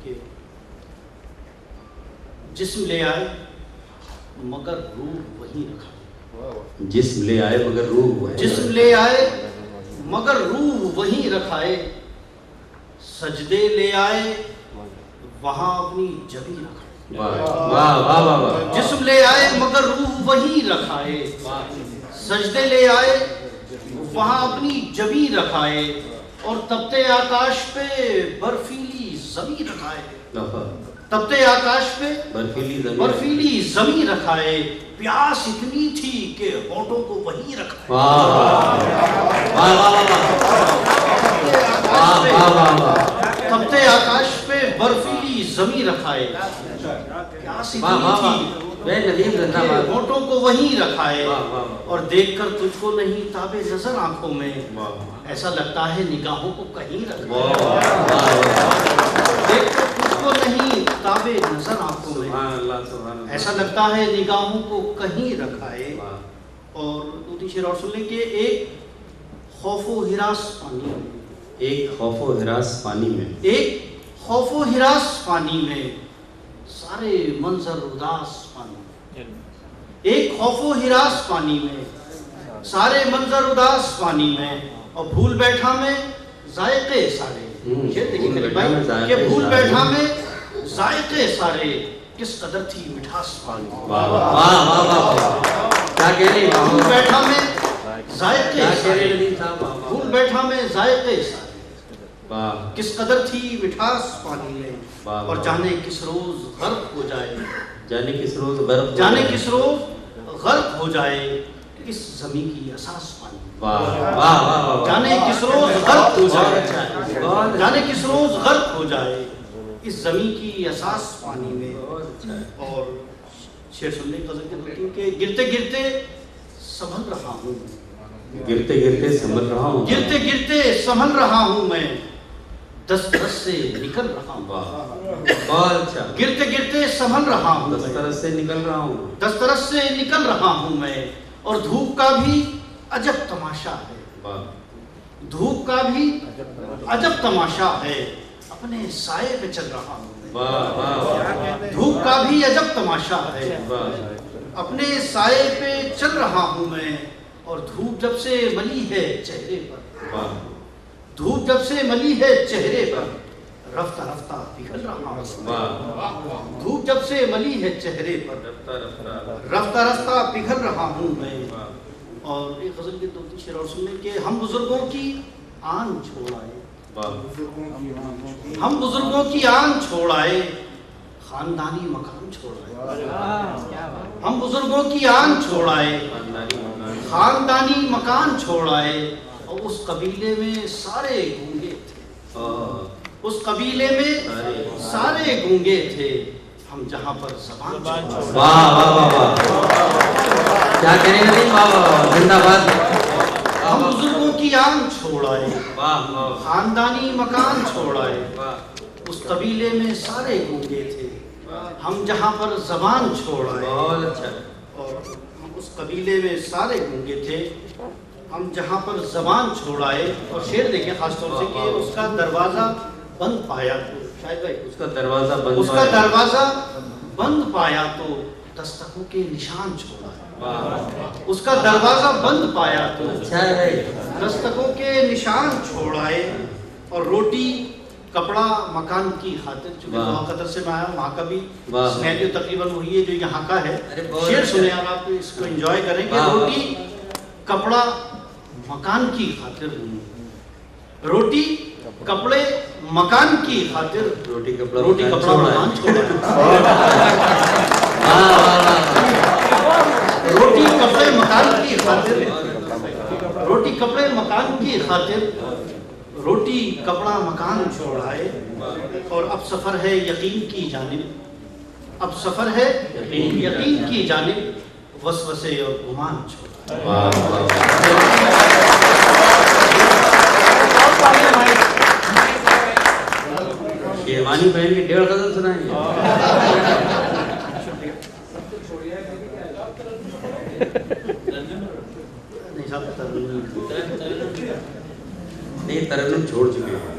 کہ جسم لے آئے مگر روح وہیں رکھا. جسم لے آئے مگر روح جسم لے آئے مگر روح وہیں رکھائے. سجدے لے آئے وہاں اپنی جبی رکھائے. واہ واہ واہ. جسم لے آئے مگر روح وہیں رکھائے. سجدے لے آئے وہاں اپنی جبی رکھائے. اور تپتے آکاش پہ برفیلی زمین رکھائے. تپتے آکاش پہ برفیلی زمین رکھائے. پیاس اتنی تھی کہ ہونٹوں کو وہیں رکھائے. تپتے آکاش پہ برفیلی زمین رکھائے. پیاس اتنی تھی ہونٹوں کو وہیں رکھائے. اور دیکھ کر تجھ کو نہیں تاب نظر آنکھوں میں, ایسا لگتا ہے نگاہوں کو کہیں رکھائے. دیکھ کر تجھ کو نہیں تاب نظر آنکھوں میں, ایسا لگتا ہے نگاہوں کو کہیں رکھائے. اور دوسری شعر اور سن لیں کہ ایک خوف و ہراس پانی میں, ایک خوف و ہراس پانی میں, ایک خوف و ہراس پانی میں, سارے منظر اداس پانی میں. ایک خوف و ہراس پانی میں, سارے منظر اداس پانی میں. اور بھول بیٹھا میں ذائقے سارے, یہ دیکھیں بھائی کہ بھول بیٹھا میں ذائقے سارے, کس قدر تھی مٹھاس پانی. بھول بیٹھا میں ذائقے سارے, بھول بیٹھا میں ذائقے سارے, کس قدر تھی مٹھاس پانی میں. اور جانے کس روز غرق ہو جائے, جانے کس روز غرق ہو جائے اس زمین کی اساس پانی. جانے کس روز غرق ہو جائے, جانے کس روز غرق ہو جائے اس زمین کی اساس پانی میں. اور شعر سننے کا ذکر کہ گرتے گرتے سنبھل رہا ہوں, گرتے گرتے سنبھل رہا ہوں, گرتے گرتے سنبھل رہا ہوں میں, دسترس سے نکل رہا ہوں. گرتے گرتے سنبھل رہا ہوں, دسترس سے نکل رہا ہوں, دسترس سے نکل رہا ہوں میں. اور دھوپ کا بھی عجب تماشا ہے, دھوپ کا بھی عجب تماشا ہے, اپنے سائے پہ چل رہا ہوں میں. دھوپ کا بھی عجب تماشا ہے, اپنے سائے پہ چل رہا ہوں میں. اور دھوپ جب سے ملی ہے چہرے پر, دھوپ جب سے ملی ہے چہرے پر, رفتہ رفتہ پگھل رہا ہوں. دھوپ جب سے ملی ہے چہرے پر, رفتہ رفتہ پگھل رہا ہوں میں. اور ایک غزل کے دو تین شعر اور سنیں کہ ہم بزرگوں کی آن چھوڑ آئے, ہم بزرگوں کی آن چھوڑ آئے, خاندانی مکان چھوڑ آئے. ہم بزرگوں کی آن چھوڑ آئے, خاندانی مکان چھوڑ آئے. اور اس قبیلے میں سارے گونگے تھے, اس قبیلے میں سارے گونگے تھے, ہم جہاں پر زبان چھوڑ کیا کہنے لگے, زندہ باد. ہم بزرگوں کی آن چھوڑ آئے, خاندانی مکان چھوڑ آئے. اس قبیلے میں سارے گونگے تھے, ہم جہاں پر زبان چھوڑ آئے. اور ہم اس قبیلے میں سارے گونگے تھے, ہم جہاں پر زبان چھوڑ آئے. اور شعر دیکھیں خاص طور سے کہ اس کا دروازہ بند پایا تو, شاید بھائی اس کا دروازہ بند پایا تو دستکوں کے نشان چھوڑا ہے. اس کا دروازہ بند پایا تو دستکوں کے نشان چھوڑ آئے. اور روٹی کپڑا مکان کی خاطر, چونکہ دعا قطر سے میں آیا ہوں, وہاں کا بھی سنیریو تقریباً وہی ہے جو یہاں کا ہے. شعر سنیں اور آپ اس کو انجوائے کریں کہ روٹی کپڑا مکان کی خاطر, روٹی کپڑے مکان کی خاطر, روٹی کپڑا مکان چھوڑا, روٹی کپڑے مکان کی خاطر, روٹی کپڑے مکان کی خاطر, روٹی کپڑا مکان چھوڑائے. اور اب سفر ہے یقین کی جانب, اب سفر ہے یقین کی جانب, وسوسے اور گمان چھوڑائے. شیروانی پہن کے 1.5 غزل سنائیں گے. نہیں, ترنم چھوڑ چکے ہیں.